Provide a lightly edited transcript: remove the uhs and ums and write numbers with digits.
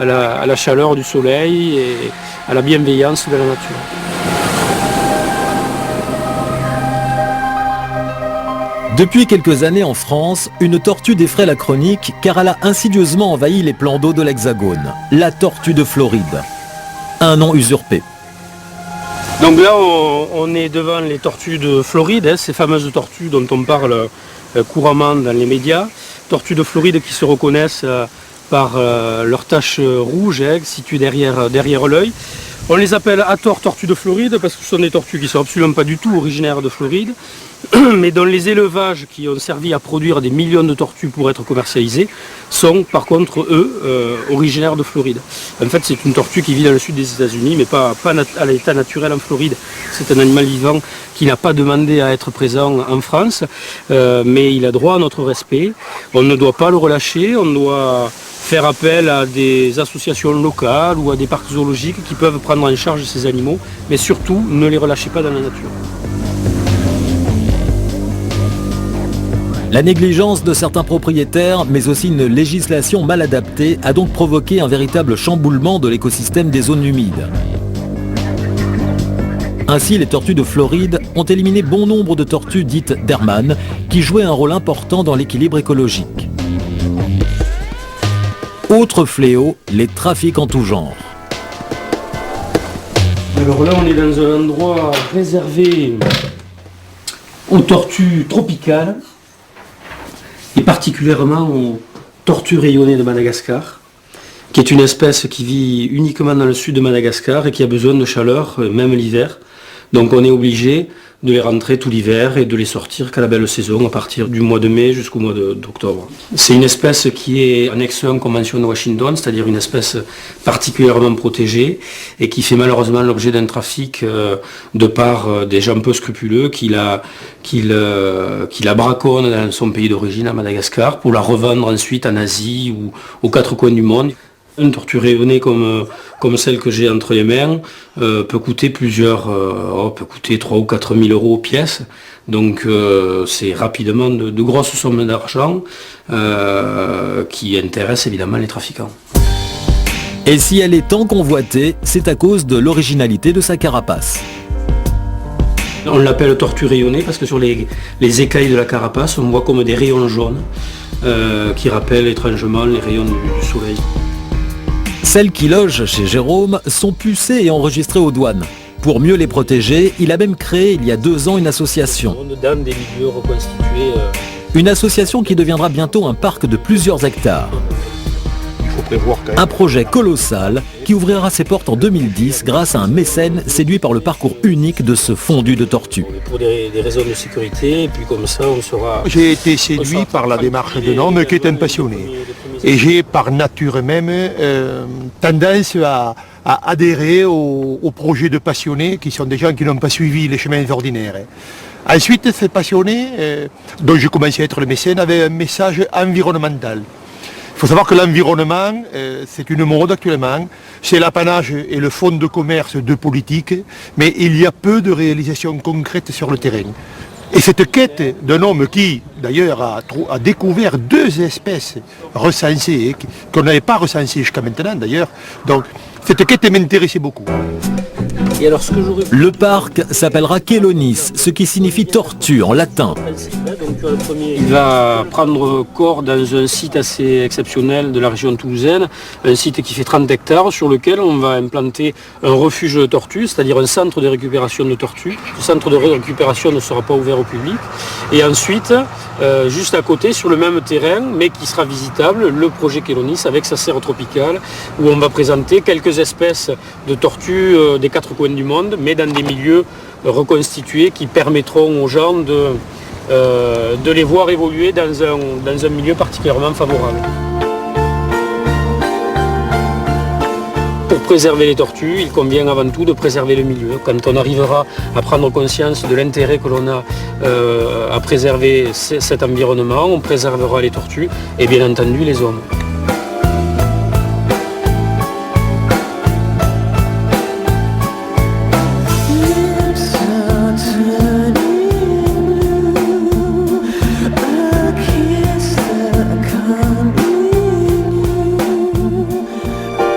à la chaleur du soleil et à la bienveillance de la nature. Depuis quelques années en France, une tortue défraie la chronique car elle a insidieusement envahi les plans d'eau de l'Hexagone. La tortue de Floride. Un nom usurpé. Donc là, on est devant les tortues de Floride, ces fameuses tortues dont on parle couramment dans les médias. Tortues de Floride qui se reconnaissent par leurs taches rouges situées derrière l'œil. On les appelle à tort tortues de Floride parce que ce sont des tortues qui ne sont absolument pas du tout originaires de Floride, mais dont les élevages qui ont servi à produire des millions de tortues pour être commercialisées sont par contre, eux, originaires de Floride. En fait, c'est une tortue qui vit dans le sud des États-Unis, mais pas à l'état naturel en Floride. C'est un animal vivant qui n'a pas demandé à être présent en France, mais il a droit à notre respect. On ne doit pas le relâcher, on doit faire appel à des associations locales ou à des parcs zoologiques qui peuvent prendre en charge ces animaux, mais surtout ne les relâchez pas dans la nature. La négligence de certains propriétaires, mais aussi une législation mal adaptée, a donc provoqué un véritable chamboulement de l'écosystème des zones humides. Ainsi, les tortues de Floride ont éliminé bon nombre de tortues dites d'Hermann, qui jouaient un rôle important dans l'équilibre écologique. Autre fléau, les trafics en tout genre. Alors là, on est dans un endroit réservé aux tortues tropicales et particulièrement aux tortues rayonnées de Madagascar, qui est une espèce qui vit uniquement dans le sud de Madagascar et qui a besoin de chaleur, même l'hiver. Donc on est obligé de les rentrer tout l'hiver et de les sortir qu'à la belle saison, à partir du mois de mai jusqu'au mois d'octobre. C'est une espèce qui est annexe 1 Convention de Washington, c'est-à-dire une espèce particulièrement protégée et qui fait malheureusement l'objet d'un trafic de part des gens peu scrupuleux qui la braconnent dans son pays d'origine, à Madagascar, pour la revendre ensuite en Asie ou aux quatre coins du monde. Une tortue rayonnée comme celle que j'ai entre les mains peut coûter peut coûter 3 ou 4 000 euros pièce. Donc c'est rapidement de grosses sommes d'argent qui intéressent évidemment les trafiquants. Et si elle est tant convoitée, c'est à cause de l'originalité de sa carapace. On l'appelle tortue rayonnée parce que sur les écailles de la carapace, on voit comme des rayons jaunes qui rappellent étrangement les rayons du soleil. Celles qui logent chez Jérôme sont pucées et enregistrées aux douanes. Pour mieux les protéger, il a même créé il y a 2 ans une association. Dans des milieux reconstitués. Une association qui deviendra bientôt un parc de plusieurs hectares. Un projet colossal qui ouvrira ses portes en 2010 grâce à un mécène séduit par le parcours unique de ce fondu de tortue. Pour des raisons de sécurité, et puis comme ça on sera... J'ai été séduit par la démarche d'un homme qui est un passionné. Et j'ai par nature même tendance à adhérer aux projets de passionnés qui sont des gens qui n'ont pas suivi les chemins ordinaires. Ensuite, ces passionnés, dont j'ai commencé à être le mécène, avaient un message environnemental. Il faut savoir que l'environnement, c'est une mode actuellement, c'est l'apanage et le fonds de commerce de politique, mais il y a peu de réalisations concrètes sur le terrain. Et cette quête d'un homme qui, d'ailleurs, a découvert 2 espèces recensées, qu'on n'avait pas recensées jusqu'à maintenant d'ailleurs, donc cette quête m'intéressait beaucoup. Et alors, le parc s'appellera Kélonis, ce qui signifie tortue en latin. Il va prendre corps dans un site assez exceptionnel de la région toulousaine, un site qui fait 30 hectares sur lequel on va implanter un refuge de tortues, c'est-à-dire un centre de récupération de tortues. Ce centre de récupération ne sera pas ouvert au public. Et ensuite, juste à côté, sur le même terrain, mais qui sera visitable, le projet Kélonis avec sa serre tropicale, où on va présenter quelques espèces de tortues des 4 coins du monde, mais dans des milieux reconstitués qui permettront aux gens de les voir évoluer dans un milieu particulièrement favorable. Pour préserver les tortues, il convient avant tout de préserver le milieu. Quand on arrivera à prendre conscience de l'intérêt que l'on a à préserver cet environnement, on préservera les tortues et bien entendu les hommes.